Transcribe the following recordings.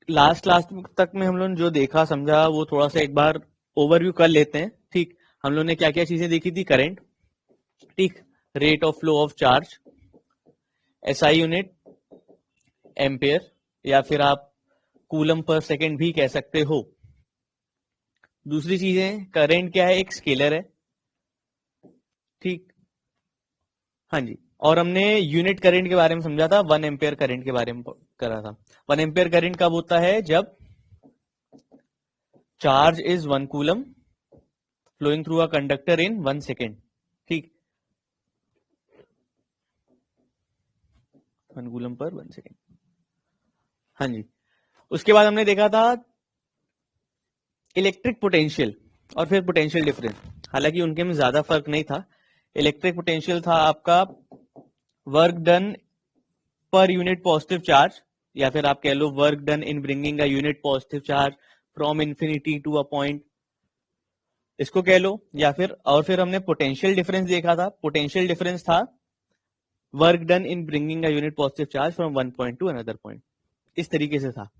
Last class तक में हम लोग जो देखा समझा वो थोड़ा सा एक बार ओवरव्यू कर लेते हैं। ठीक, हम लोग ने क्या क्या चीजें देखी थी। करंट, ठीक, rate of flow of charge, SI unit ampere, या फिर आप कूलम पर सेकेंड भी कह सकते हो। दूसरी चीजें, करंट क्या है, एक स्केलर है। ठीक, हाँ जी। और हमने यूनिट करंट के बारे में समझा था, 1 एम्पेयर करंट के बारे में करा था। 1 एम्पेयर करंट कब होता है, जब charge is 1 coulomb flowing through a conductor in 1 second. ठीक, 1 कूलम पर 1 सेकेंड। हाँ जी। उसके बाद हमने देखा था इलेक्ट्रिक पोटेंशियल और फिर पोटेंशियल डिफरेंस। हालांकि उनके में ज्यादा फर्क नहीं था। इलेक्ट्रिक पोटेंशियल था आपका work done per unit positive charge, या फिर आप कह लो work done in bringing a unit positive charge from infinity to a point, इसको कह लो। या फिर और फिर हमने पोटेंशियल डिफरेंस देखा था। पोटेंशियल डिफरेंस था work done in bringing a unit positive charge from one point two another point. इस तरीके से था।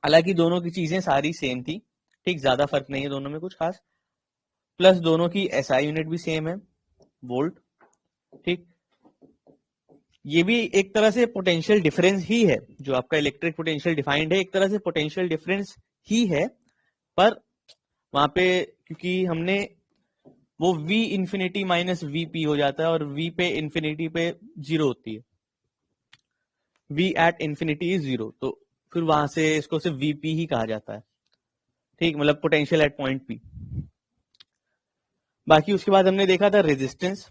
हालांकि दोनों की चीजें सारी सेम थी। ठीक, ज्यादा फर्क नहीं है दोनों में कुछ खास। प्लस दोनों की एसआई यूनिट भी सेम है, वोल्ट। ठीक, ये भी एक तरह से पोटेंशियल डिफरेंस ही है। जो आपका इलेक्ट्रिक पोटेंशियल डिफाइंड है एक तरह से पोटेंशियल डिफरेंस ही है। पर वहां पे क्योंकि हमने वो v इंफिनिटी माइनस वीपी हो जाता है और v पे इंफिनिटी पे जीरो होती है। v at infinity is zero, तो फिर वहां से इसको सिर्फ वीपी ही कहा जाता है। ठीक, मतलब पोटेंशियल एट पॉइंट पी। बाकी उसके बाद हमने देखा था रेजिस्टेंस।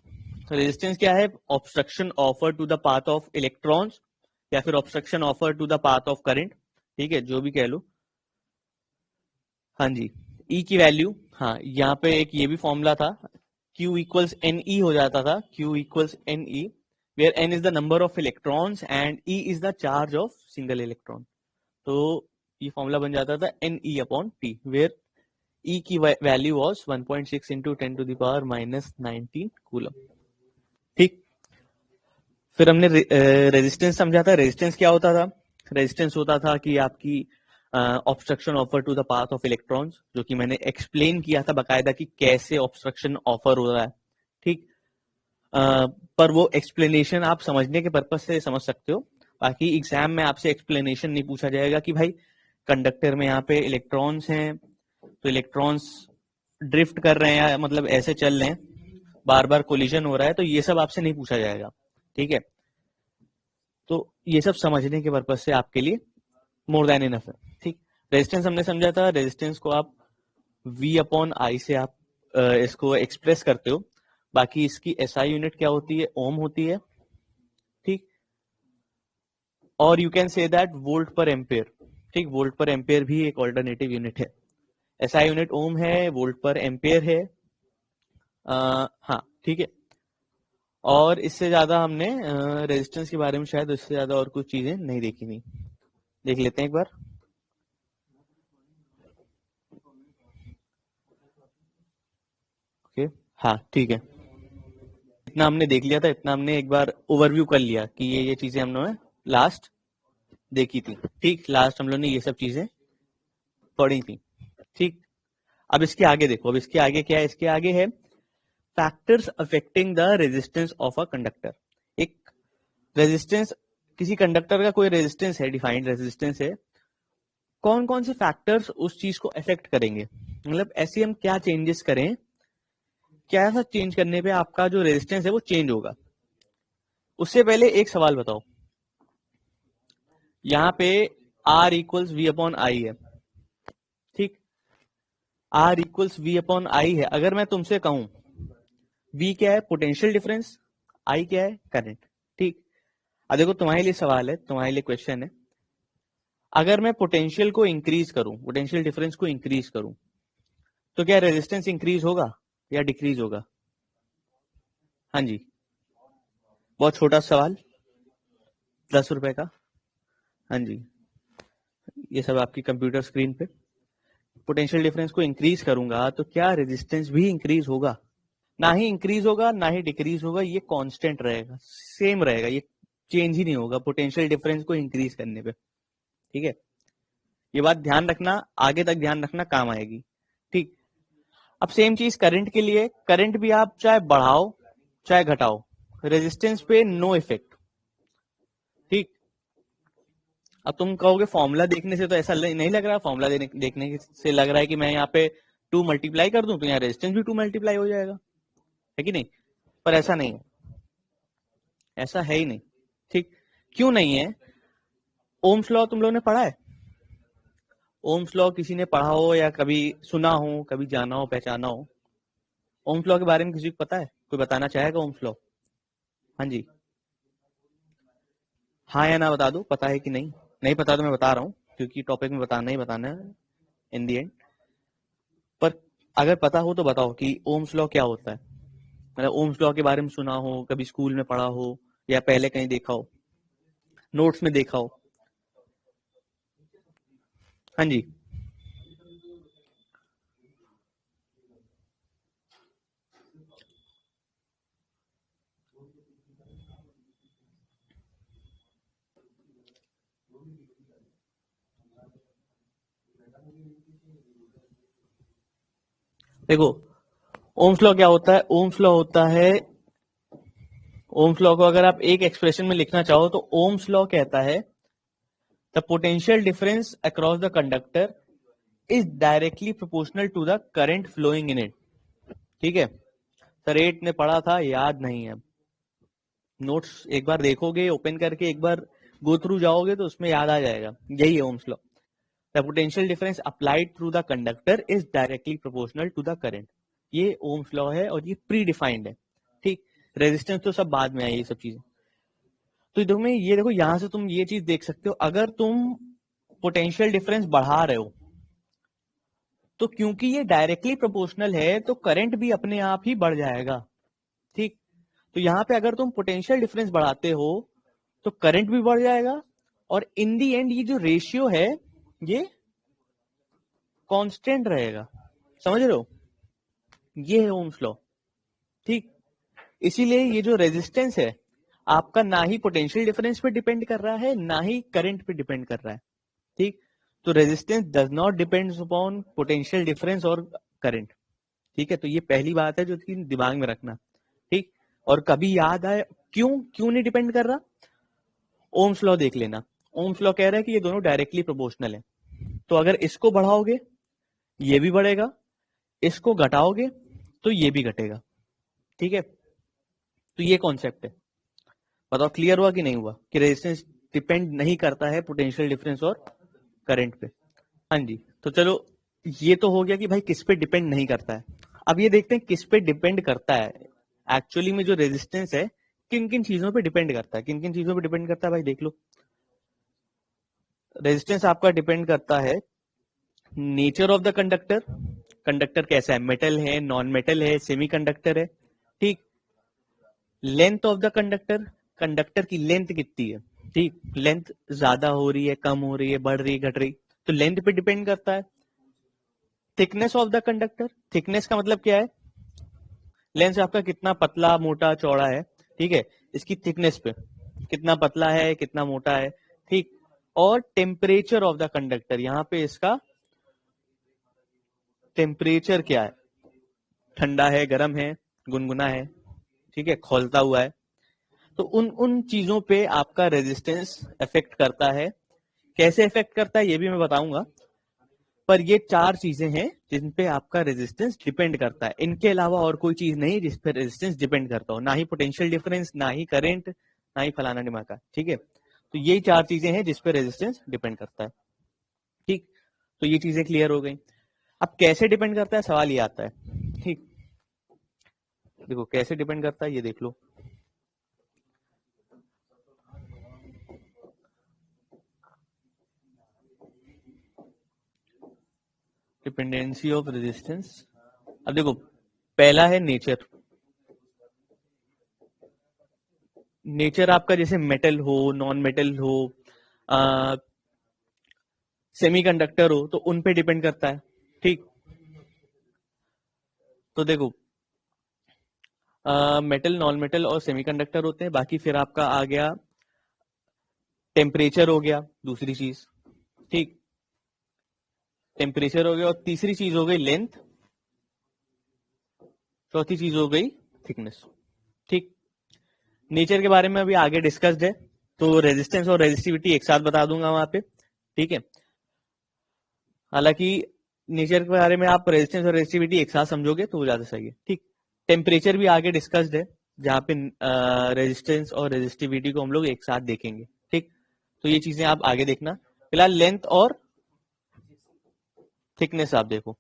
रेजिस्टेंस क्या है, obstruction offer to the path of electrons, या फिर obstruction offer to the path of current. ठीक है, जो भी कह लो। हाँ जी, ई की वैल्यू, हाँ यहाँ पे एक ये भी फॉर्मूला था, Q इक्वल्स एन ई हो जाता था। Q equals N E, where n is the number of electrons and E is the charge of single electron. तो ये फॉर्मूला बन जाता था N E upon T, where E की value was 1.6 into 10 to the power minus 19 coulomb. ठीक, फिर हमने resistance समझा था। रेजिस्टेंस क्या होता था, रेजिस्टेंस होता था कि आपकी obstruction offer to the path of electrons, जो कि मैंने एक्सप्लेन किया था बकायदा कि कैसे ऑब्स्ट्रक्शन ऑफर हो रहा है। ठीक, पर वो एक्सप्लेनेशन आप समझने के पर्पज से समझ सकते हो। बाकी एग्जाम में आपसे एक्सप्लेनेशन नहीं पूछा जाएगा कि भाई कंडक्टर में यहाँ पे इलेक्ट्रॉन्स हैं तो इलेक्ट्रॉन्स ड्रिफ्ट कर रहे हैं, मतलब ऐसे चल रहे हैं, बार बार कोलिजन हो रहा है, तो ये सब आपसे नहीं पूछा जाएगा। ठीक है, तो ये सब समझने के पर्पज से आपके लिए मोर देन इनफ है। ठीक, रेजिस्टेंस हमने समझा था। रेजिस्टेंस को आप V अपॉन आई से आप इसको एक्सप्रेस करते हो। बाकी इसकी एसआई यूनिट क्या होती है, ओम होती है। ठीक, और you can say that volt per ampere. ठीक, वोल्ट पर एम्पेयर भी एक ऑल्टरनेटिव यूनिट है। एसआई यूनिट ओम है, वोल्ट पर एम्पेयर है। हाँ ठीक है। और इससे ज्यादा हमने रेजिस्टेंस के बारे में शायद इससे ज्यादा और कुछ चीजें नहीं देखी थी। देख लेते हैं एक बार। ओके, हाँ ठीक है, इतना हमने देख लिया था, इतना हमने एक बार ओवरव्यू कर लिया कि ये चीजें हम लोगों ने लास्ट देखी थी। ठीक, लास्ट हम लोग ने ये सब चीजें पढ़ी थी। ठीक, अब इसके आगे देखो, अब इसके आगे क्या है, इसके आगे है factors affecting the resistance of a conductor. एक रेजिस्टेंस, किसी कंडक्टर का कोई रेजिस्टेंस है, डिफाइंड रेजिस्टेंस है, कौन कौन से फैक्टर्स उस चीज को अफेक्ट करेंगे, मतलब ऐसे हम क्या चेंजेस करें, क्या ऐसा चेंज करने पे आपका जो रेजिस्टेंस है वो चेंज होगा। उससे पहले एक सवाल बताओ, यहाँ पे R equals we upon I है। ठीक, R equals we upon I है। अगर मैं तुमसे कहूं V क्या है, पोटेंशियल डिफरेंस, I क्या है, करंट। ठीक, अब देखो तुम्हारे लिए सवाल है, तुम्हारे लिए क्वेश्चन है, अगर मैं पोटेंशियल को इंक्रीज करूं, पोटेंशियल डिफरेंस को इंक्रीज करूं, तो क्या रेजिस्टेंस इंक्रीज होगा या डिक्रीज होगा? हाँ जी, बहुत छोटा सवाल, 10 रुपए का। हाँ जी, ये सब आपकी कंप्यूटर स्क्रीन पे। पोटेंशियल डिफरेंस को इंक्रीज करूंगा तो क्या रेजिस्टेंस भी इंक्रीज होगा? ना ही इंक्रीज होगा ना ही डिक्रीज होगा, ये कांस्टेंट रहेगा, सेम रहेगा, ये चेंज ही नहीं होगा पोटेंशियल डिफरेंस को इंक्रीज करने पे। ठीक है, ये बात ध्यान रखना, आगे तक ध्यान रखना, काम आएगी। ठीक, अब सेम चीज करंट के लिए, करंट भी आप चाहे बढ़ाओ चाहे घटाओ, रेजिस्टेंस पे नो इफेक्ट। ठीक, अब तुम कहोगे फॉर्मूला देखने से तो ऐसा नहीं लग रहा, फॉर्मूला देखने से लग रहा है कि मैं यहाँ पे 2 मल्टीप्लाई कर दूं तो यहाँ रेजिस्टेंस भी 2 मल्टीप्लाई हो जाएगा, है कि नहीं? पर ऐसा नहीं है, ऐसा है ही नहीं। ठीक, क्यों नहीं है? ओम्स लॉ तुम लोगों ने पढ़ा है? ओम्स लॉ किसी ने पढ़ा हो या कभी सुना हो, कभी जाना हो, पहचाना हो? ओम्स लॉ के बारे में किसी को पता है? कोई बताना चाहेगा ओम्स लॉ? हाँ जी, हाँ या ना बता दो, पता है कि नहीं? नहीं पता तो मैं बता रहा हूँ, क्योंकि टॉपिक में बताना ही बताना है इन दी एंड। पर अगर पता हो तो बताओ कि ओम्स लॉ क्या होता है। मतलब ओम्स लॉ के बारे में सुना हो, कभी स्कूल में पढ़ा हो, या पहले कहीं देखा हो, नोट्स में देखा हो? हाँ जी, देखो ओम्स लॉ क्या होता है। ओम्स लॉ होता है, ओम्स लॉ को अगर आप एक एक्सप्रेशन में लिखना चाहो तो ओम्स लॉ कहता है the potential difference across the conductor is directly proportional to the current flowing in it. ठीक है, सर 8 ने पढ़ा था, याद नहीं है। नोट्स एक बार देखोगे ओपन करके, एक बार गो थ्रू जाओगे तो उसमें याद आ जाएगा। यही है Ohm's law. The potential difference applied through the conductor is directly proportional to the current. ये ओम्स लॉ है और ये प्री डिफाइंड है। ठीक, रेजिस्टेंस तो सब बाद में आई, ये सब चीजें। तो तुम्हें ये देखो, यहां से तुम ये चीज देख सकते हो, अगर तुम पोटेंशियल डिफरेंस बढ़ा रहे हो तो क्योंकि ये डायरेक्टली प्रोपोर्शनल है तो करंट भी अपने आप ही बढ़ जाएगा। ठीक, तो यहां पे अगर तुम पोटेंशियल डिफरेंस बढ़ाते हो तो करंट भी बढ़ जाएगा, और इन दी एंड ये जो रेशियो है ये कांस्टेंट रहेगा। समझ रहे हो? ये है ओम्स लॉ। ठीक, इसीलिए ये जो रेजिस्टेंस है आपका ना ही पोटेंशियल डिफरेंस पे डिपेंड कर रहा है, ना ही करंट पे डिपेंड कर रहा है। ठीक, तो resistance does not depends upon potential difference और करंट। ठीक है, तो ये पहली बात है जो कि दिमाग में रखना। ठीक, और कभी याद आए क्यों क्यों नहीं डिपेंड कर रहा, ओम्स लॉ देख लेना। ओम्स लॉ कह रहा है कि ये दोनों डायरेक्टली प्रोपोर्शनल है, तो अगर इसको बढ़ाओगे ये भी बढ़ेगा, इसको घटाओगे तो ये भी घटेगा। ठीक है, तो ये कॉन्सेप्ट है। बताओ क्लियर हुआ कि नहीं हुआ कि रेजिस्टेंस डिपेंड नहीं करता है पोटेंशियल डिफरेंस और करंट पे? हाँ जी, तो चलो ये तो हो गया कि भाई किस पे डिपेंड नहीं करता है। अब ये देखते हैं किस पे डिपेंड करता है। एक्चुअली में जो रेजिस्टेंस है किन किन चीजों पे डिपेंड करता है, किन किन चीजों पे डिपेंड करता है भाई देख लो। रेजिस्टेंस आपका डिपेंड करता है nature of the conductor, conductor कैसा है, मेटल है, नॉन मेटल है, सेमी कंडक्टर है। ठीक, length of the conductor, conductor की लेंथ कितनी है। ठीक, लेंथ ज्यादा हो रही है, कम हो रही है, बढ़ रही है, घट रही, तो लेंथ पे डिपेंड करता है। Thickness of the conductor, thickness का मतलब क्या है, लेंस आपका कितना पतला मोटा चौड़ा है। ठीक है, इसकी थिकनेस पे, कितना पतला है कितना मोटा है। ठीक, और टेम्परेचर ऑफ द कंडक्टर, यहाँ पे इसका टेम्परेचर क्या है, ठंडा है, गर्म है, गुनगुना है, ठीक है, खौलता हुआ है। तो उन उन चीजों पे आपका रेजिस्टेंस इफेक्ट करता है। कैसे इफेक्ट करता है ये भी मैं बताऊंगा, पर ये 4 चीजें हैं जिन पे आपका रेजिस्टेंस डिपेंड करता है। इनके अलावा और कोई चीज नहीं जिस पे रेजिस्टेंस डिपेंड करता हो, ना ही पोटेंशियल डिफरेंस, ना ही करंट, ना ही फलाना ढिमाका। ठीक है, तो यही 4 चीजें हैं जिस पे रेजिस्टेंस डिपेंड करता है। ठीक, तो ये चीजें क्लियर हो गई। अब कैसे डिपेंड करता है सवाल ये आता है। ठीक, देखो कैसे डिपेंड करता है ये देख लो। डिपेंडेंसी ऑफ रेजिस्टेंस, अब देखो पहला है नेचर। नेचर आपका जैसे मेटल हो, नॉन मेटल हो, सेमीकंडक्टर हो, तो उन पे डिपेंड करता है। ठीक, तो देखो मेटल, नॉन मेटल और सेमीकंडक्टर होते हैं। बाकी फिर आपका आ गया टेम्परेचर, हो गया दूसरी चीज। ठीक, टेम्परेचर हो गया, और तीसरी चीज हो गई लेंथ, चौथी चीज हो गई थिकनेस। ठीक, नेचर के बारे में अभी आगे डिस्कस्ड है, तो रेजिस्टेंस और रेजिस्टिविटी एक साथ बता दूंगा वहां पे। ठीक है, हालांकि नेचर के बारे में आप रेजिस्टेंस और रेजिस्टिविटी एक साथ समझोगे तो वो ज्यादा सही है। ठीक, टेम्परेचर भी आगे डिस्कस्ड है, जहां पे रेजिस्टेंस और रेजिस्टिविटी को हम लोग एक साथ देखेंगे। ठीक, तो ये चीजें आप आगे देखना। फिलहाल लेंथ और थिकनेस आप देखो।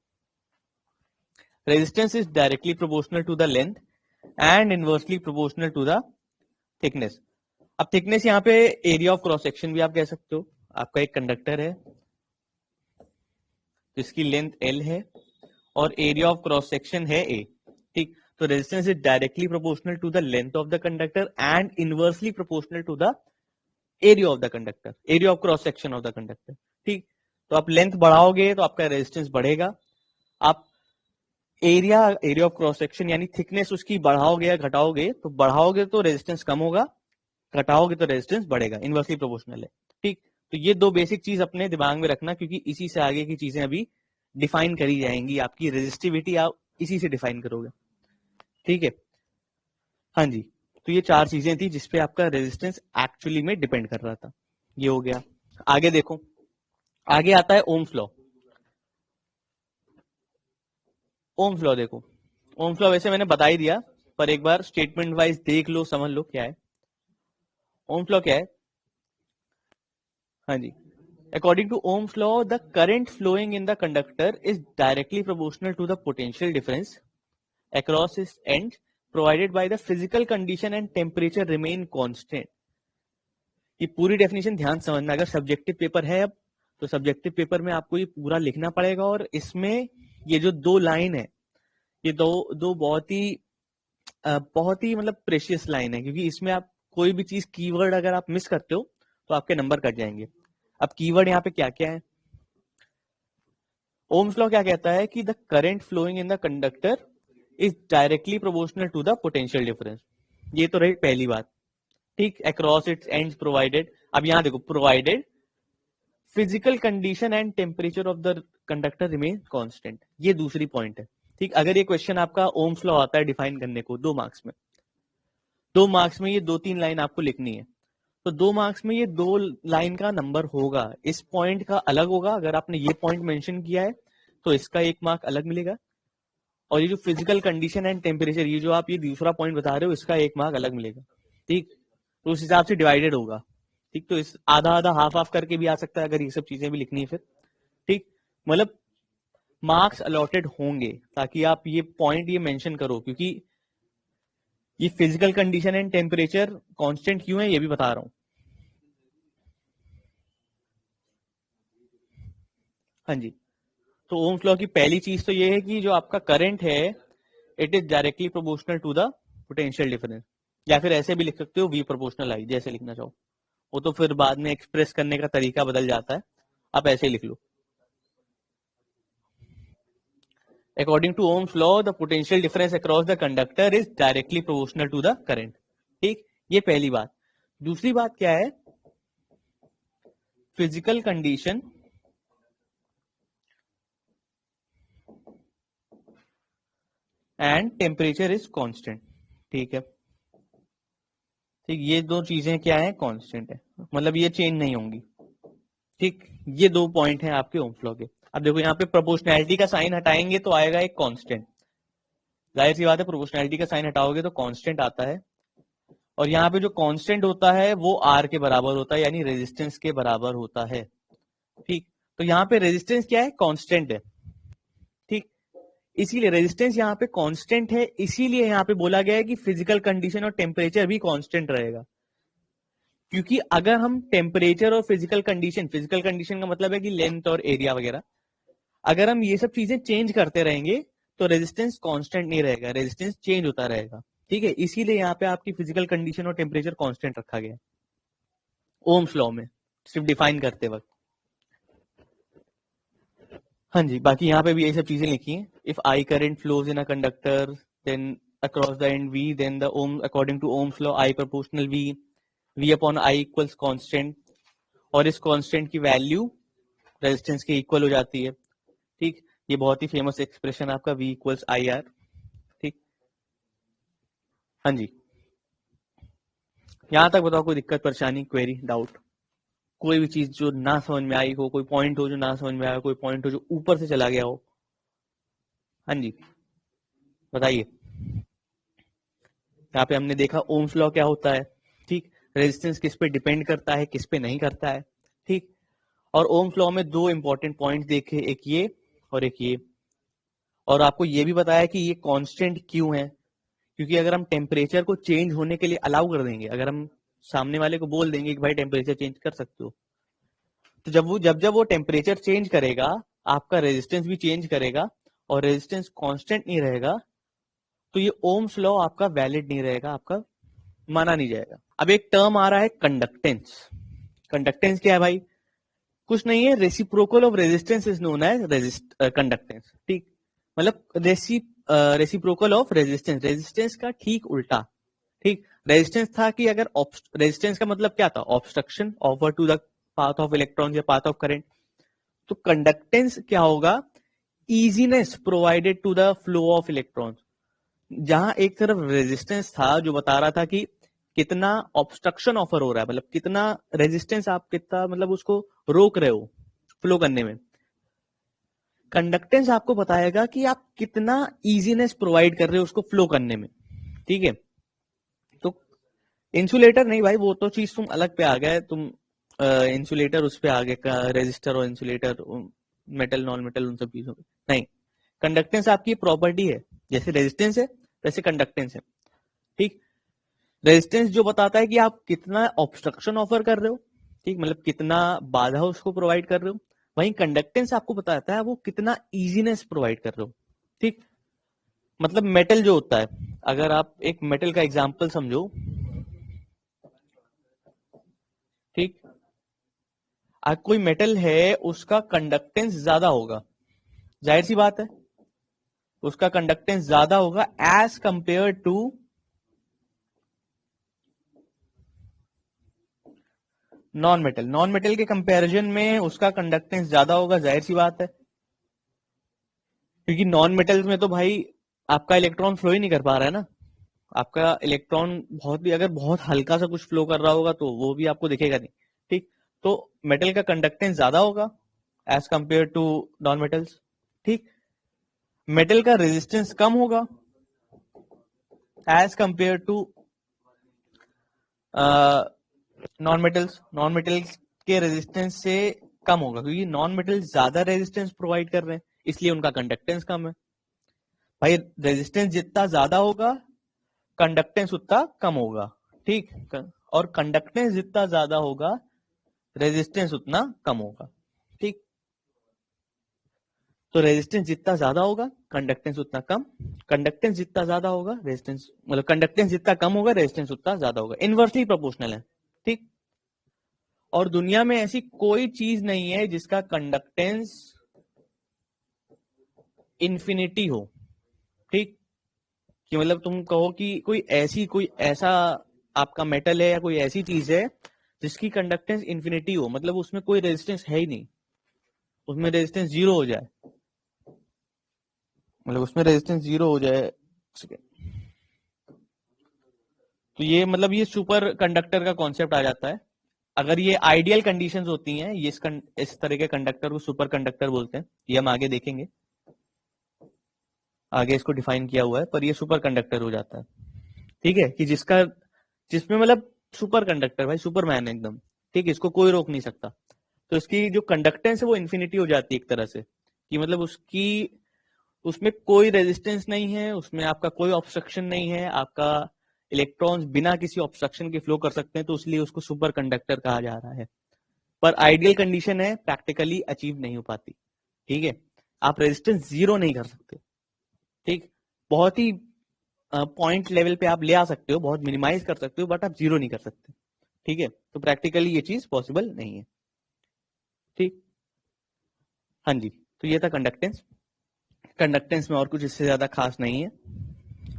Resistance is directly proportional to the length and inversely proportional to the thickness. अब थिकनेस यहाँ पे एरिया ऑफ क्रॉस सेक्शन भी आप कह सकते हो। आपका एक कंडक्टर है जिसकी लेंथ L है और एरिया ऑफ क्रॉस सेक्शन है A। ठीक, तो resistance is directly proportional to the length of the conductor and inversely proportional to the area of the conductor, area of cross section of the conductor. ठीक, तो आप length बढ़ाओगे तो आपका resistance बढ़ेगा, आप एरिया ऑफ क्रॉस सेक्शन यानी thickness उसकी बढ़ाओगे या घटाओगे, तो बढ़ाओगे तो रेजिस्टेंस कम होगा, घटाओगे तो रेजिस्टेंस बढ़ेगा, इनवर्सली प्रोपोर्शनल है। ठीक, तो ये दो बेसिक चीज अपने दिमाग में रखना, क्योंकि इसी से आगे की चीजें अभी डिफाइन करी जाएंगी। आपकी रेजिस्टिविटी आप इसी से डिफाइन करोगे। ठीक है, हाँ जी, तो ये चार चीजें थी जिसपे आपका रेजिस्टेंस एक्चुअली में डिपेंड कर रहा था। ये हो गया। आगे देखो, आगे आता है ओम्स लॉ। ओम्स लॉ देखो, ओम्स लॉ वैसे मैंने बता ही दिया, पर एक बार स्टेटमेंट वाइज देख लो, समझ लो क्या है ओम्स लॉ। क्या है? हाँ जी, according to Ohm's law, the current flowing in the conductor is directly proportional to the potential difference across its ends, provided by the physical condition and temperature remain constant. ये पूरी definition ध्यान समझना। अगर subjective paper है अब, तो subjective paper में आपको ये पूरा लिखना पड़ेगा, और इसमें ये जो दो लाइन है, ये दो दो बहुत ही मतलब प्रेशियस लाइन है, क्योंकि इसमें आप कोई भी चीज कीवर्ड अगर आप मिस करते हो तो आपके नंबर कट जाएंगे। अब कीवर्ड यहाँ पे क्या क्या है? ओम्स लॉ क्या कहता है कि the current flowing in the conductor is directly proportional to the potential difference. ये तो रही पहली बात। ठीक, अक्रॉस इट्स एंड्स प्रोवाइडेड। अब यहां देखो, provided physical condition and temperature of the conductor remain constant, ये दूसरी पॉइंट है। ठीक, अगर ये क्वेश्चन आपका ओम्स लॉ आता है डिफाइन करने को 2 मार्क्स में, 2 मार्क्स में ये 2-3 लाइन आपको लिखनी है, तो 2 मार्क्स में ये 2 लाइन का नंबर होगा। इस पॉइंट का अलग होगा, अगर आपने ये पॉइंट मेंशन किया है तो इसका 1 मार्क अलग मिलेगा, और ये जो फिजिकल कंडीशन एंड टेम्परेचर, ये जो आप ये दूसरा पॉइंट बता रहे हो, इसका 1 मार्क अलग मिलेगा। ठीक, तो उस हिसाब से डिवाइडेड होगा। ठीक, तो इस आधा आधा हाफ हाफ करके भी आ सकता है, अगर ये सब चीजें भी लिखनी है फिर। ठीक, मतलब मार्क्स अलॉटेड होंगे, ताकि आप ये पॉइंट ये मेंशन करो, क्योंकि ये physical condition and temperature constant क्यों है ये भी बता रहा हूं। हाँ जी, तो ओम्स लॉ की पहली चीज तो ये है कि जो आपका करंट है, it is directly proportional to the potential difference, या फिर ऐसे भी लिख सकते हो V प्रोपोर्शनल I, जैसे लिखना चाहो। वो तो फिर बाद में एक्सप्रेस करने का तरीका बदल जाता है, आप ऐसे ही लिख लो। According to Ohm's law, the potential difference across the conductor is directly proportional to the current. ठीक, ये पहली बात। दूसरी बात क्या है? Physical condition and temperature is constant. ठीक है, ठीक, ये दो चीजें क्या है? कांस्टेंट है, मतलब ये चेंज नहीं होंगी। ठीक, ये 2 पॉइंट हैं आपके ओम्स लॉ के। अब देखो, यहाँ पे प्रोपोर्शनैलिटी का साइन हटाएंगे तो आएगा एक कांस्टेंट। जाहिर सी बात है, प्रोपोर्शनैलिटी का साइन हटाओगे तो कांस्टेंट आता है, और यहाँ पे जो कांस्टेंट होता है वो R के बराबर होता है, यानी रेजिस्टेंस के बराबर होता है। ठीक, तो यहाँ पे रेजिस्टेंस क्या है? कांस्टेंट है। ठीक, इसीलिए रेजिस्टेंस यहाँ पे कांस्टेंट है, इसीलिए यहाँ पे बोला गया है कि फिजिकल कंडीशन और टेम्परेचर भी कांस्टेंट रहेगा। क्योंकि अगर हम टेम्परेचर और फिजिकल कंडीशन का मतलब है कि लेंथ और एरिया वगैरह, अगर हम ये सब चीजें चेंज करते रहेंगे तो रेजिस्टेंस कांस्टेंट नहीं रहेगा, रेजिस्टेंस चेंज होता रहेगा। ठीक है, इसीलिए यहाँ पे आपकी फिजिकल कंडीशन और टेम्परेचर कांस्टेंट रखा गया ओम्स लॉ में, सिर्फ डिफाइन करते वक्त। हाँ जी, बाकी यहाँ पे भी यही सब चीजें लिखी हैं। If I current flows in a conductor then across the end V, then the ohm according to Ohm's law I proportional V upon I equals constant, और इस कांस्टेंट की वैल्यू रेजिस्टेंस के इक्वल हो जाती है। ठीक, ये बहुत ही फेमस एक्सप्रेशन आपका V इक्वल्स आई आर। ठीक, हाँ जी, यहां तक बताओ कोई दिक्कत परेशानी क्वेरी डाउट, कोई भी चीज जो ना समझ में आई हो, कोई पॉइंट हो जो ना समझ में आया, कोई पॉइंट हो जो ऊपर से चला गया हो। हाँ जी बताइए। यहाँ पे हमने देखा ओम्स लॉ क्या होता है। ठीक, रेजिस्टेंस किस पे डिपेंड करता है, किस पे नहीं करता है। ठीक, और ओम्स लॉ में दो इंपॉर्टेंट पॉइंट देखे, एक ये और एक ये, और आपको ये भी बताया कि ये कांस्टेंट क्यों है, क्योंकि अगर हम टेम्परेचर को चेंज होने के लिए अलाउ कर देंगे, अगर हम सामने वाले को बोल देंगे कि भाई टेम्परेचर चेंज कर सकते हो, तो जब वो टेम्परेचर चेंज करेगा, आपका रेजिस्टेंस भी चेंज करेगा, और रेजिस्टेंस कांस्टेंट नहीं रहेगा, तो ये ओम्स लॉ आपका वैलिड नहीं रहेगा, आपका माना नहीं जाएगा। अब एक टर्म आ रहा है कंडक्टेंस। कंडक्टेंस क्या है भाई? कुछ नहीं है, reciprocal of resistance is known as conductance. ठीक, मतलब रेसिप्रोकल ऑफ रेजिस्टेंस, रेजिस्टेंस का ठीक उल्टा। ठीक, रेजिस्टेंस था कि अगर रेजिस्टेंस का मतलब क्या था? Obstruction offer to the path of electron या पाथ ऑफ करंट। तो कंडक्टेंस क्या होगा? Easiness provided to the flow of electrons. जहां एक तरफ रेजिस्टेंस था जो बता रहा था कि कितना ऑब्स्ट्रक्शन ऑफर हो रहा है, मतलब कितना रेजिस्टेंस आप कितना मतलब उसको रोक रहे हो फ्लो करने में, कंडक्टेंस आपको बताएगा कि आप कितना इजीनेस प्रोवाइड कर रहे हो उसको फ्लो करने में। ठीक है, तो इंसुलेटर नहीं भाई, वो तो चीज तुम अलग पे आ गए, तुम इंसुलेटर उस पे आ गए, रेजिस्टर और इंसुलेटर, मेटल नॉन मेटल उन सब चीजों पे नहीं। कंडक्टेंस आपकी प्रॉपर्टी है, जैसे रेजिस्टेंस है वैसे कंडक्टेंस है। ठीक, रेजिस्टेंस जो बताता है कि आप कितना ऑब्स्ट्रक्शन ऑफर कर रहे हो, ठीक, मतलब कितना बाधा उसको प्रोवाइड कर रहे हो। वहीं कंडक्टेंस आपको बताता है वो कितना इजीनेस प्रोवाइड कर रहे हो। ठीक, मतलब मेटल जो होता है, अगर आप एक मेटल का एग्जांपल समझो, ठीक, कोई मेटल है उसका कंडक्टेंस ज्यादा होगा, जाहिर सी बात है उसका कंडक्टेंस ज्यादा होगा as compare to non metal. Non metal के कंपैरिजन में उसका कंडक्टेंस ज्यादा होगा, जाहिर सी बात है, क्योंकि नॉन मेटल्स में तो भाई आपका इलेक्ट्रॉन फ्लो ही नहीं कर पा रहा है ना। आपका इलेक्ट्रॉन बहुत भी अगर बहुत हल्का सा कुछ फ्लो कर रहा होगा तो वो भी आपको दिखेगा नहीं। ठीक, तो मेटल का कंडक्टेंस ज्यादा होगा as compare to non metals. ठीक, मेटल का रेजिस्टेंस कम होगा as compare to non metals. Non metals के रेजिस्टेंस से कम होगा, क्योंकि नॉन मेटल्स ज्यादा रेजिस्टेंस प्रोवाइड कर रहे हैं, इसलिए उनका कंडक्टेंस कम है। भाई रेजिस्टेंस जितना ज्यादा होगा कंडक्टेंस उतना कम होगा। ठीक, और कंडक्टेंस जितना ज्यादा होगा रेजिस्टेंस उतना कम होगा। ठीक, तो रेजिस्टेंस जितना ज्यादा होगा कंडक्टेंस उतना कम, कंडक्टेंस जितना ज्यादा होगा रेजिस्टेंस, मतलब कंडक्टेंस जितना कम होगा रेजिस्टेंस उतना ज्यादा होगा, इनवर्सली प्रोपोर्शनल है। ठीक, और दुनिया में ऐसी कोई चीज नहीं है जिसका कंडक्टेंस इन्फिनिटी हो। ठीक, कि मतलब तुम कहो कि कोई ऐसा आपका मेटल है या कोई ऐसी चीज है जिसकी कंडक्टेंस इन्फिनिटी हो, मतलब उसमें कोई रेजिस्टेंस है ही नहीं, उसमें रेजिस्टेंस जीरो हो जाए, मतलब उसमें रेजिस्टेंस जीरो हो जाए, तो ये मतलब ये सुपर कंडक्टर का कॉन्सेप्ट आ जाता है। अगर ये आइडियल कंडीशंस होती हैं, ये इस तरह के कंडक्टर को सुपर कंडक्टर बोलते हैं, ये हम आगे देखेंगे, आगे इसको डिफाइन किया हुआ है, पर ये सुपर कंडक्टर हो जाता है। ठीक है, कि जिसमें मतलब सुपर कंडक्टर भाई सुपरमैन एकदम। ठीक, इसको कोई रोक नहीं सकता, तो इसकी जो कंडक्टेंस है वो इन्फिनिटी हो जाती है एक तरह से, कि मतलब उसमें कोई रेजिस्टेंस नहीं है, उसमें आपका कोई ऑब्स्ट्रक्शन नहीं है, आपका इलेक्ट्रॉन्स बिना किसी ऑब्स्ट्रक्शन के फ्लो कर सकते हैं, तो इसलिए उसको सुपर कंडक्टर कहा जा रहा है। पर आइडियल कंडीशन है, प्रैक्टिकली अचीव नहीं हो पाती। ठीक है, आप रेजिस्टेंस जीरो नहीं कर सकते। ठीक, बहुत ही पॉइंट लेवल पे आप ले आ सकते हो, बहुत मिनिमाइज कर सकते हो, बट आप जीरो नहीं कर सकते। ठीक है, तो प्रैक्टिकली ये चीज पॉसिबल नहीं है। ठीक, हाँ जी, तो ये था कंडक्टेंस। कंडक्टेंस में और कुछ इससे ज्यादा खास नहीं है।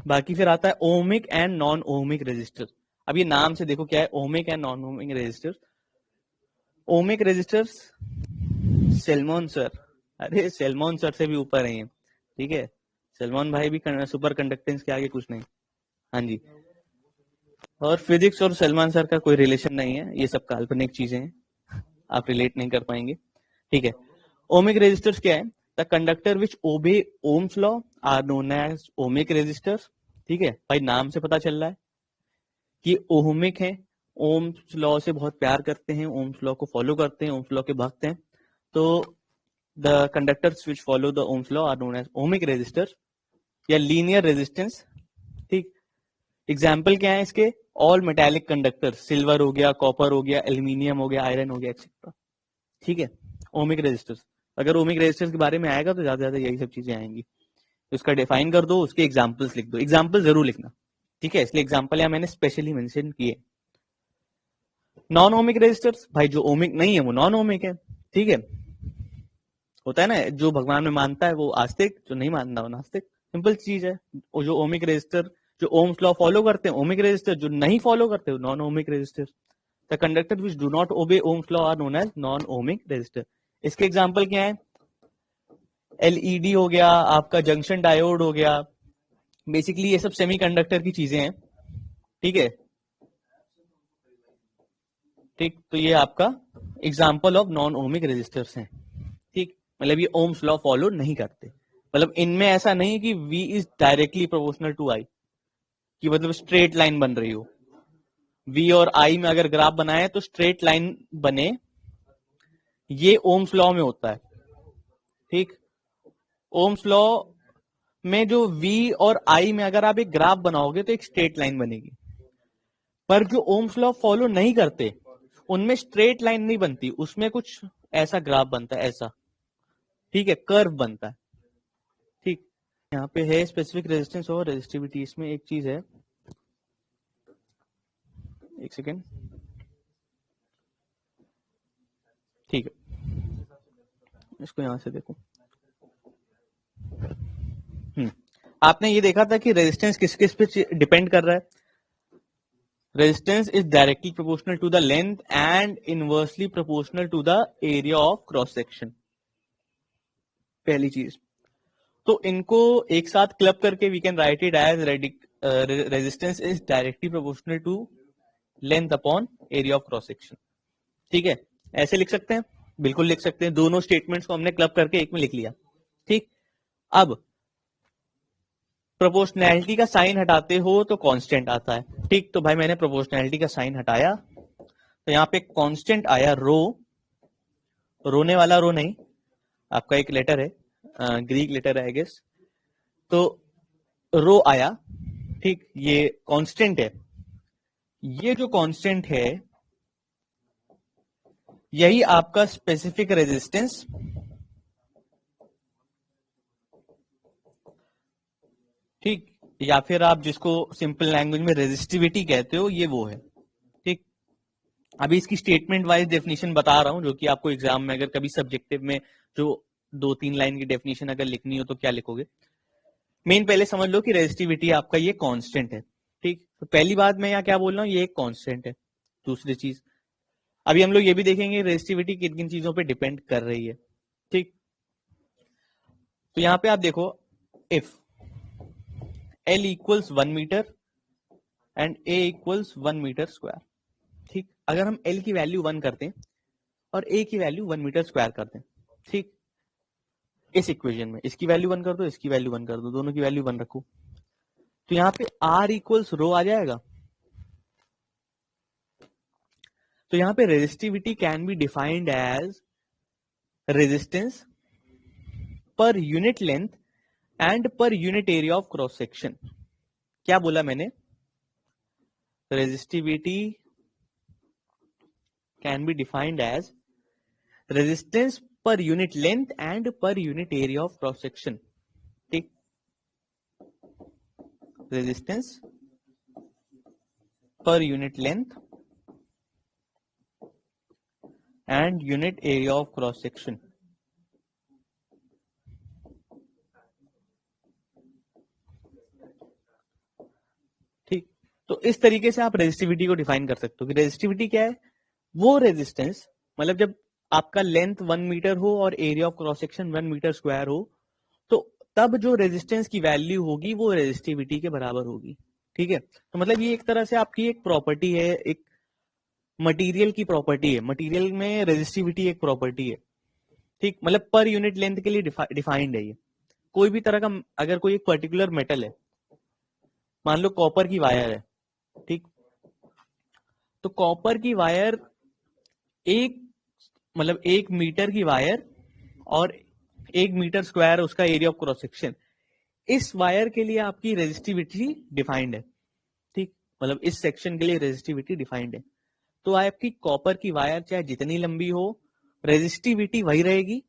बाकी फिर आता है ohmic and non ohmic resistor. अब ये नाम से देखो क्या है, ohmic and non ohmic resistor. Ohmic resistors, Salman sir, अरे सलमान सर से भी ऊपर है ये, ठीक है, सलमान भाई भी सुपर कंडक्टेंस के आगे कुछ नहीं। हाँ जी, और फिजिक्स और सलमान सर का कोई रिलेशन नहीं है, ये सब काल्पनिक चीजें हैं, आप रिलेट नहीं कर पाएंगे, ठीक है। ओमिक रेजिस्टर्स क्या है? The conductor which obey Ohm's law are known as ohmic resistors, ठीक है भाई, नाम से पता चल रहा है कि ओमिक है, ओम्स लॉ से बहुत प्यार करते हैं, ओम्स लॉ को फॉलो करते हैं, ओम्स लॉ के भक्त हैं, तो the conductors which follow the Ohm's law are known as ohmic resistors या लीनियर रेजिस्टेंस, ठीक। एग्जाम्पल क्या है इसके? ऑल मेटेलिक कंडक्टर, सिल्वर हो गया, कॉपर हो गया, एल्यूमिनियम हो गया, आयरन हो गया, एक्सेट्रा, ठीक है, ओमिक रेजिस्टर्स। अगर ओमिक रेजिस्टर्स के बारे में आएगा तो ज्यादा ज्यादा यही सब चीजें आएंगी, तो उसका डिफाइन कर दो, उसके एग्जाम्पल्स लिख दो, एग्जाम्पल जरूर लिखना, ठीक है, इसलिए एग्जाम्पल यहाँ मैंने स्पेशली मेंशन किए। नॉन ओमिक रेजिस्टर्स, भाई जो ओमिक नहीं है वो नॉन ओमिक है, ठीक है, होता है ना, जो भगवान में मानता है वो आस्तिक, जो नहीं मानता वो नास्तिक, सिंपल चीज है। वो जो ओमिक रेजिस्टर जो ओम्स लॉ फॉलो करते हैं ओमिक रेजिस्टर, जो नहीं फॉलो करते वो non ohmic resistor. The conductor which do not obey Ohm's law are known as non ohmic resistor. इसके एग्जाम्पल क्या है? एलईडी हो गया, आपका जंक्शन डायोड हो गया, बेसिकली ये सब सेमीकंडक्टर की चीजें हैं, ठीक है, ठीक, तो ये आपका example of non ohmic resistors हैं, ठीक, मतलब ये ओम्स लॉ फॉलो नहीं करते, मतलब इनमें ऐसा नहीं कि V is directly proportional to I, कि मतलब स्ट्रेट लाइन बन रही हो, V और I में अगर ग्राफ बनाए तो स्ट्रेट लाइन बने, ये ओम्स लॉ में होता है, ठीक, ओम्स लॉ में जो V और I में अगर आप एक ग्राफ बनाओगे तो एक स्ट्रेट लाइन बनेगी, पर जो ओम्स लॉ फॉलो नहीं करते उनमें स्ट्रेट लाइन नहीं बनती, उसमें कुछ ऐसा ग्राफ बनता है, ऐसा, ठीक है, कर्व बनता है, ठीक। यहाँ पे है स्पेसिफिक रेजिस्टेंस और रेजिस्टिविटी, इसमें एक चीज है, एक सेकेंड, ठीक है, इसको यहां से देखो। आपने ये देखा था कि रेजिस्टेंस किस किस पे डिपेंड कर रहा है? Resistance is directly proportional to the length and inversely proportional to the area of cross section, पहली चीज। तो इनको एक साथ क्लब करके we can write it as resistance is directly proportional to length upon area of cross section, ठीक है, ऐसे लिख सकते हैं, बिल्कुल लिख सकते हैं, दोनों स्टेटमेंट्स को हमने क्लब करके एक में लिख लिया, ठीक। अब प्रोपोर्शनैलिटी का साइन हटाते हो तो कांस्टेंट आता है, ठीक, तो भाई मैंने प्रोपोर्शनैलिटी का साइन हटाया तो यहाँ पे कांस्टेंट आया रो, रोने वाला रो नहीं, आपका एक लेटर है, ग्रीक लेटर है आई गेस, तो रो आया, ठीक, ये कांस्टेंट है, ये जो कांस्टेंट है यही आपका स्पेसिफिक रेजिस्टेंस, ठीक, या फिर आप जिसको सिंपल लैंग्वेज में रेजिस्टिविटी कहते हो ये वो है, ठीक। अभी इसकी स्टेटमेंट वाइज डेफिनेशन बता रहा हूं, जो कि आपको एग्जाम में अगर कभी सब्जेक्टिव में जो 2-3 लाइन की डेफिनेशन अगर लिखनी हो तो क्या लिखोगे। मेन पहले समझ लो कि रेजिस्टिविटी आपका ये कांस्टेंट है, ठीक, तो पहली बात मैं यहाँ क्या बोल रहा हूँ, ये एक कांस्टेंट है। दूसरी चीज अभी हम लोग ये भी देखेंगे रेजिस्टिविटी किन किन चीजों पे डिपेंड कर रही है, ठीक। तो यहाँ पे आप देखो, if L equals 1 metre and A equals 1 metre square, ठीक, अगर हम L की वैल्यू 1 करते हैं और A की वैल्यू 1 मीटर स्क्वायर करते हैं, ठीक, इस इक्वेशन में इसकी वैल्यू 1 कर दो, इसकी वैल्यू 1 कर दो, दोनों की वैल्यू 1 रखो, तो यहाँ पे R इक्वल्स रो आ जाएगा। तो यहाँ पे resistivity can be defined as resistance per unit length and per unit area of cross section. क्या बोला मैंने? Resistivity can be defined as resistance per unit length and per unit area of cross section, ठीक, resistance per unit length and unit area of cross section, ठीक। तो इस तरीके से आप रेजिस्टिविटी को डिफाइन कर सकते हो कि रेजिस्टिविटी क्या है, वो रेजिस्टेंस, मतलब जब आपका लेंथ 1 मीटर हो और area of cross section 1 metre square हो, तो तब जो रेजिस्टेंस की वैल्यू होगी वो रेजिस्टिविटी के बराबर होगी। ठीक है, तो मतलब ये एक तरह से आपकी एक प्रॉपर्टी है, एक मटेरियल की प्रॉपर्टी है, मटेरियल में रेजिस्टिविटी एक प्रॉपर्टी है। ठीक, मतलब पर यूनिट लेंथ के लिए डिफाइंड है ये। कोई भी तरह का, अगर कोई एक पर्टिकुलर मेटल है, मान लो कॉपर की वायर है, ठीक, तो कॉपर की वायर एक, मतलब 1 मीटर की वायर और 1 मीटर स्क्वायर उसका एरिया ऑफ क्रॉस सेक्शन, इस वायर के लिए आपकी रेजिस्टिविटी डिफाइंड है। ठीक, मतलब इस सेक्शन के लिए रेजिस्टिविटी डिफाइंड है। तो आपकी कॉपर की वायर चाहे जितनी लंबी हो, रेजिस्टिविटी वही रहेगी,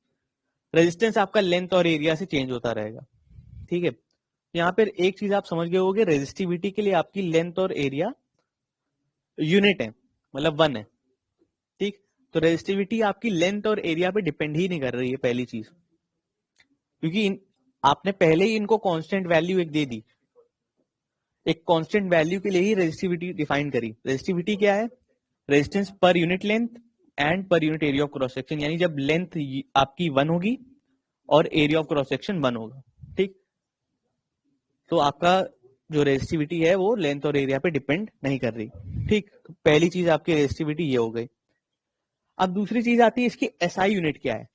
रेजिस्टेंस आपका लेंथ और एरिया से चेंज होता रहेगा। ठीक है, यहाँ पर एक चीज आप समझ गए होगे, रेजिस्टिविटी के लिए आपकी लेंथ और एरिया यूनिट है, मतलब 1 है। ठीक, तो रेजिस्टिविटी आपकी लेंथ और एरिया पे डिपेंड ही नहीं कर रही है, पहली चीज, क्योंकि आपने पहले ही इनको कांस्टेंट वैल्यू एक दे दी, एक कांस्टेंट वैल्यू के लिए ही रेजिस्टिविटी डिफाइन करी। रेजिस्टिविटी क्या है? Resistance per unit length and per unit area of cross section, यानी जब लेंथ आपकी 1 होगी और एरिया ऑफ क्रॉस सेक्शन 1 होगा। ठीक, तो आपका जो रेजिस्टिविटी है वो लेंथ और एरिया पे डिपेंड नहीं कर रही। ठीक, तो पहली चीज आपकी रेजिस्टिविटी ये हो गई। अब दूसरी चीज आती है इसकी एसआई यूनिट क्या है,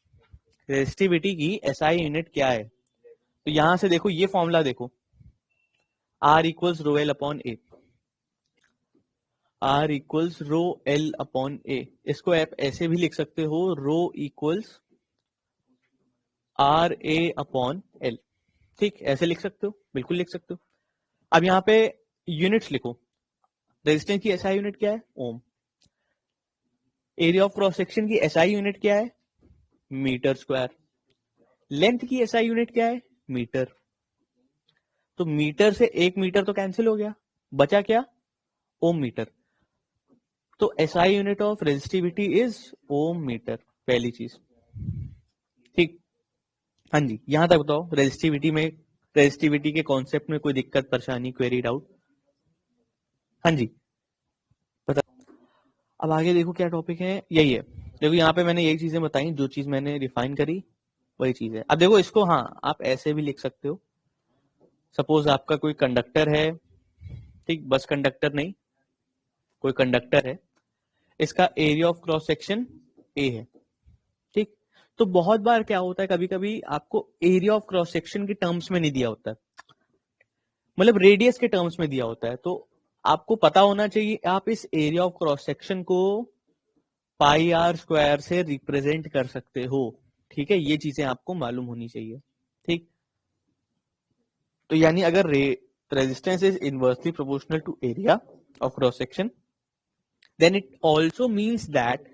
रेजिस्टिविटी की एसआई यूनिट क्या है। तो यहां से देखो, ये फॉर्मूला देखो, R equals rho L upon A, R equals rho L upon A. इसको आप ऐसे भी लिख सकते हो, rho equals R A upon L. ठीक, ऐसे लिख सकते हो, बिल्कुल लिख सकते हो। अब यहाँ पे यूनिट्स लिखो, रेजिस्टेंस की एसआई यूनिट क्या है? Ohm. Area of cross section की एसआई यूनिट क्या है? Metre square. लेंथ की एसआई यूनिट क्या है? मीटर। तो मीटर से 1 मीटर तो कैंसिल हो गया, बचा क्या? Ohm metre. तो SI unit of resistivity is ohm metre, पहली चीज। ठीक, हाँ जी, यहां तक बताओ रेजिस्टिविटी में, रेजिस्टिविटी के कॉन्सेप्ट में कोई दिक्कत, परेशानी, क्वेरी, डाउट? हाँ जी, बता। अब आगे देखो क्या टॉपिक है, यही है। देखो यहाँ पे मैंने यही चीजें बताई, जो चीज मैंने डिफाइन करी वही चीज है। अब देखो इसको, हाँ आप ऐसे भी लिख सकते हो, सपोज आपका कोई कंडक्टर है, ठीक, बस कंडक्टर नहीं, कोई कंडक्टर है, इसका area of cross section A है। ठीक, तो बहुत बार क्या होता है, कभी कभी आपको एरिया ऑफ क्रॉस सेक्शन के टर्म्स में नहीं दिया होता है, मतलब रेडियस के टर्म्स में दिया होता है। तो आपको पता होना चाहिए आप इस एरिया ऑफ क्रॉस सेक्शन को पाई आर स्क्वायर से रिप्रेजेंट कर सकते हो। ठीक है, ये चीजें आपको मालूम होनी चाहिए। ठीक, तो यानी अगर resistance is inversely proportional to area of cross section, then it also means that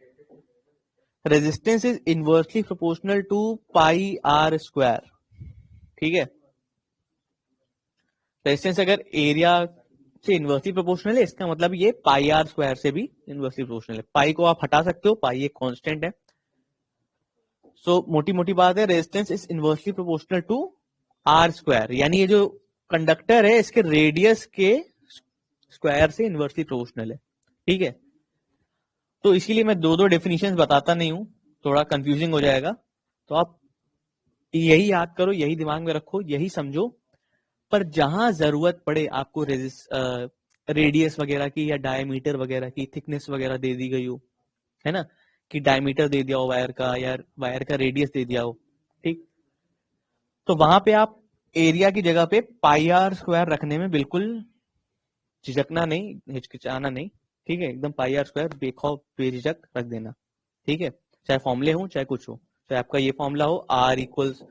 resistance is inversely proportional to pi r square। ठीक है, रेजिस्टेंस अगर एरिया से इनवर्सली प्रोपोर्शनल है, इसका मतलब ये पाई आर स्क्वायर से भी इनवर्सली प्रोपोर्शनल है। पाई को आप हटा सकते हो, पाई एक कांस्टेंट है। सो मोटी मोटी बात है, resistance is inversely proportional to r square, यानी ये जो कंडक्टर है इसके रेडियस के स्क्वायर से इनवर्सली प्रोपोर्शनल है। ठीक है, तो इसीलिए मैं दो दो डेफिनेशंस बताता नहीं हूं, थोड़ा कंफ्यूजिंग हो जाएगा। तो आप यही याद करो, यही दिमाग में रखो, यही समझो। पर जहां जरूरत पड़े आपको रेडियस वगैरह की या डायमीटर वगैरह की, थिकनेस वगैरह दे दी गई हो, है ना, कि डायमीटर दे दिया हो वायर का या वायर का रेडियस दे दिया हो, ठीक, तो वहां पे आप एरिया की जगह पे पाई आर स्क्वायर रखने में बिल्कुल झिझकना नहीं, हिचकिचाना नहीं। ठीक है, एकदम पाई आर स्क्वायर बेखौफ बेझिझक रख देना। ठीक है, चाहे फॉर्मूले हो चाहे कुछ हो, चाहे आपका ये फॉर्मूला हो R equals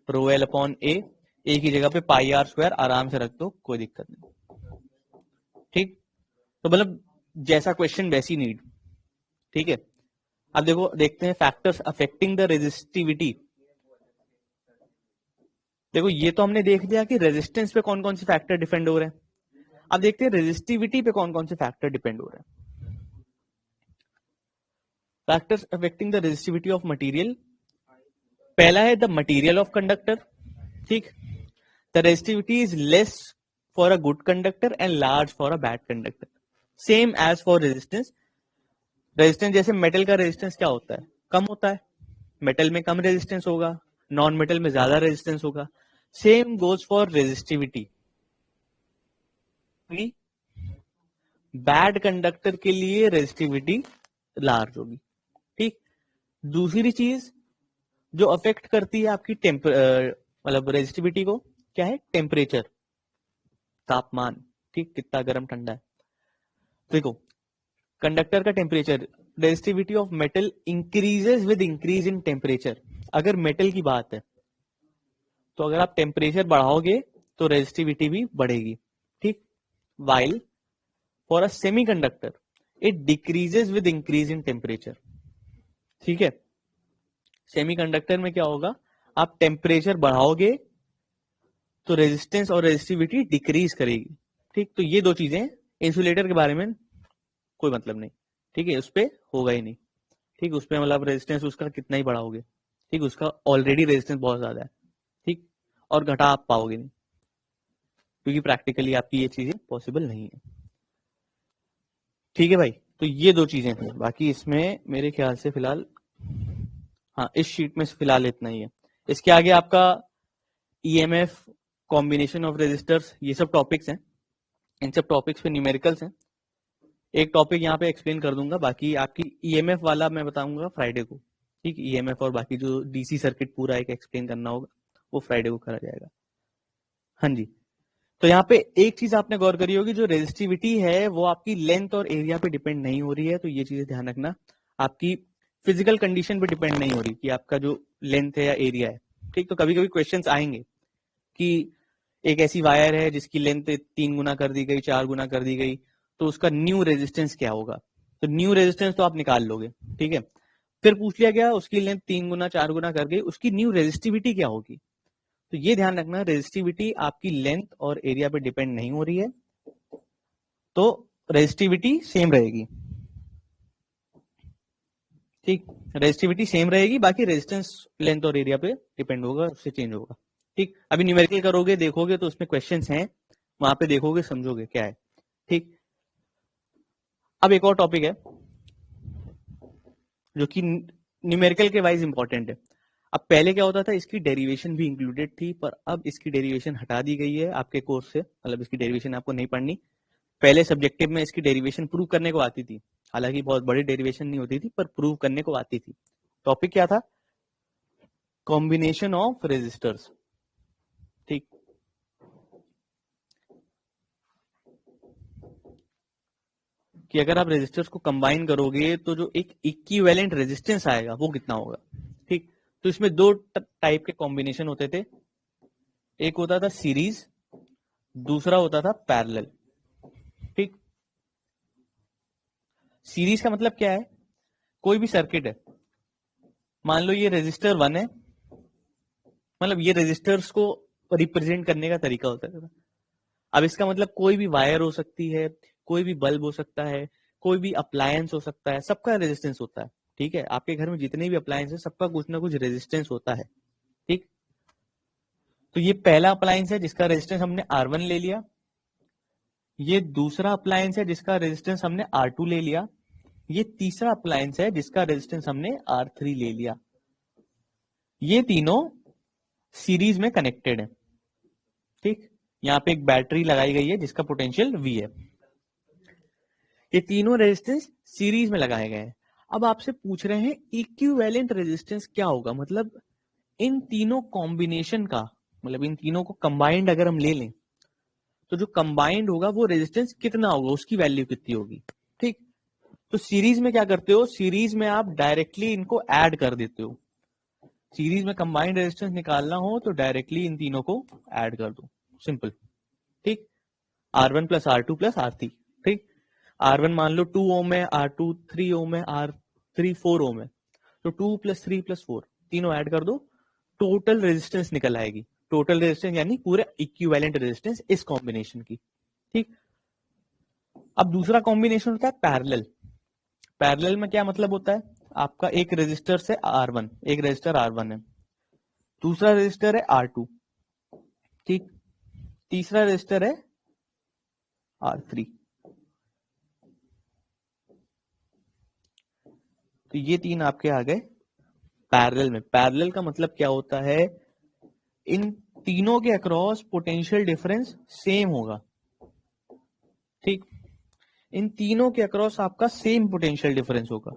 rho L upon A की जगह पे पाई आर स्क्वायर आराम से रख दो, कोई दिक्कत नहीं। ठीक, तो मतलब जैसा क्वेश्चन वैसी नीड। ठीक है, अब देखो, देखते हैं फैक्टर्स अफेक्टिंग द रेजिस्टिविटी। देखो ये तो हमने देख लिया कि रेजिस्टेंस पे कौन कौन से फैक्टर डिपेंड हो रहे हैं। अब देखते हैं रेजिस्टिविटी पे कौन कौन से फैक्टर डिपेंड हो रहे हैं। Factors affecting the resistivity of material, पहला है द मटेरियल ऑफ कंडक्टर। ठीक, the resistivity is less for a good conductor and large for a bad conductor, same as for resistance. Resistance जैसे metal का resistance क्या होता है, कम होता है, मेटल में कम रेजिस्टेंस होगा, नॉन मेटल में ज्यादा रेजिस्टेंस होगा। Same goes for resistivity, bad conductor के लिए रेजिस्टिविटी लार्ज होगी। ठीक, दूसरी चीज जो अफेक्ट करती है आपकी मतलब रेजिस्टिविटी को, क्या है? टेम्परेचर, तापमान। ठीक, कितना गर्म ठंडा है। देखो, कंडक्टर का temperature, resistivity of metal increases with increase in temperature. अगर मेटल की बात है तो अगर आप टेम्परेचर बढ़ाओगे तो रेजिस्टिविटी भी बढ़ेगी। ठीक, while for a semiconductor it decreases with increase in temperature. ठीक है, सेमीकंडक्टर में क्या होगा, आप टेम्परेचर बढ़ाओगे तो रेजिस्टेंस और रेजिस्टिविटी डिक्रीज करेगी। ठीक, तो ये दो चीजें, इंसुलेटर के बारे में कोई मतलब नहीं। ठीक है, उस पर होगा ही नहीं। ठीक, उस पर मतलब रेजिस्टेंस उसका कितना ही बढ़ाओगे, ठीक, उसका ऑलरेडी रेजिस्टेंस बहुत ज्यादा है। ठीक, और घटा आप पाओगे नहीं, क्योंकि प्रैक्टिकली आपकी ये चीजें पॉसिबल नहीं है। ठीक है भाई, तो ये दो चीजें थी, बाकी इसमें मेरे ख्याल से फिलहाल, हाँ, इस शीट में फिलहाल इतना ही है। इसके आगे आपका ईएमएफ, कॉम्बिनेशन ऑफ रेजिस्टर्स, ये सब टॉपिक्स हैं। इन सब टॉपिक्स पे न्यूमेरिकल्स हैं। एक टॉपिक यहाँ पे एक्सप्लेन कर दूंगा, बाकी आपकी ईएमएफ वाला मैं बताऊंगा फ्राइडे को। ठीक, ईएमएफ और बाकी जो डीसी सर्किट पूरा एक एक्सप्लेन करना होगा वो फ्राइडे को करा जाएगा। हाँ जी, तो यहाँ पे एक चीज आपने गौर करी होगी, जो रेजिस्टिविटी है वो आपकी लेंथ और एरिया पे डिपेंड नहीं हो रही है, तो ये चीजें ध्यान रखना। आपकी फिजिकल कंडीशन पे डिपेंड नहीं हो रही कि आपका जो लेंथ है या एरिया है। ठीक, तो कभी कभी क्वेश्चंस आएंगे कि एक ऐसी वायर है जिसकी लेंथ 3 गुना कर दी गई, 4 गुना कर दी गई, तो उसका न्यू रेजिस्टेंस क्या होगा? तो न्यू रेजिस्टेंस तो आप निकाल लोगे। ठीक है, फिर पूछ लिया गया उसकी लेंथ 3 गुना 4 गुना कर गई, उसकी न्यू रेजिस्टिविटी क्या होगी? तो ये ध्यान रखना, रेजिस्टिविटी आपकी लेंथ और एरिया पे डिपेंड नहीं हो रही है, तो रेजिस्टिविटी सेम रहेगी। ठीक, रेजिस्टिविटी सेम रहेगी, बाकी रेजिस्टेंस लेंथ और एरिया पे डिपेंड होगा, उससे चेंज होगा। ठीक, अभी न्यूमेरिकल करोगे, देखोगे तो उसमें क्वेश्चंस हैं, वहां पे देखोगे, समझोगे क्या है। ठीक, अब एक और टॉपिक है जो कि न्यूमेरिकल के वाइज इंपॉर्टेंट है। अब पहले क्या होता था, इसकी डेरिवेशन भी इंक्लूडेड थी, पर अब इसकी डेरिवेशन हटा दी गई है आपके कोर्स से, मतलब इसकी डेरिवेशन आपको नहीं पढ़नी। पहले सब्जेक्टिव में इसकी डेरिवेशन प्रूव करने को आती थी, हालांकि बहुत बड़ी डेरिवेशन नहीं होती थी, पर प्रूव करने को आती थी। टॉपिक क्या था? Combination of resistors. ठीक, कि अगर आप रेजिस्टर्स को कंबाइन करोगे तो जो एक इक्विवेलेंट रेजिस्टेंस आएगा वो कितना होगा। ठीक, तो इसमें दो टाइप के कॉम्बिनेशन होते थे, एक होता था सीरीज, दूसरा होता था पैरेलल। ठीक, सीरीज का मतलब क्या है, कोई भी सर्किट है, मान लो ये रेजिस्टर 1 है, मतलब ये रेजिस्टर्स को रिप्रेजेंट करने का तरीका होता है। अब इसका मतलब कोई भी वायर हो सकती है, कोई भी बल्ब हो सकता है, कोई भी अप्लायंस हो सकता है, सबका रेजिस्टेंस होता है। ठीक है, आपके घर में जितने भी अप्लायंस है सबका कुछ ना कुछ रेजिस्टेंस होता है। ठीक, तो ये पहला अप्लायंस है जिसका रेजिस्टेंस हमने R1 ले लिया, ये दूसरा अप्लायंस है जिसका रेजिस्टेंस हमने R2 ले लिया, ये तीसरा अप्लायंस है जिसका रेजिस्टेंस हमने R3 ले लिया। ये तीनों सीरीज में कनेक्टेड है। ठीक, यहाँ पे एक बैटरी लगाई गई है जिसका पोटेंशियल V है। ये तीनों रेजिस्टेंस सीरीज में लगाए गए हैं। अब आपसे पूछ रहे हैं इक्विवेलेंट रेजिस्टेंस क्या होगा, मतलब इन तीनों कॉम्बिनेशन का, मतलब इन तीनों को कंबाइंड अगर हम ले लें तो जो कंबाइंड होगा वो रेजिस्टेंस कितना होगा, उसकी वैल्यू कितनी होगी। ठीक, तो सीरीज में क्या करते हो, सीरीज में आप डायरेक्टली इनको ऐड कर देते हो। सीरीज में कंबाइंड रेजिस्टेंस निकालना हो तो डायरेक्टली इन तीनों को ऐड कर दो, सिंपल। ठीक, R1 plus R2 plus R3। ठीक, R1 मान लो 2 ओम है, R2 3 ओम है, R3 4 ओम है, तो 2 प्लस 3 प्लस 4 तीनों ऐड कर दो, टोटल रेजिस्टेंस निकल आएगी। टोटल रेजिस्टेंस यानी पूरा इक्विवेलेंट रेजिस्टेंस इस कॉम्बिनेशन की। ठीक, अब दूसरा कॉम्बिनेशन होता है पैरेलल। पैरेलल में क्या मतलब होता है, आपका एक रेजिस्टर से R1, एक रेजिस्टर R1 है, दूसरा रेजिस्टर है R2, ठीक, तीसरा रेजिस्टर है R3। तो ये तीन आपके आ गए पैरेलल में, पैरेलल का मतलब क्या होता है, इन तीनों के अक्रॉस पोटेंशियल डिफरेंस सेम होगा, ठीक, इन तीनों के अक्रॉस आपका सेम पोटेंशियल डिफरेंस होगा।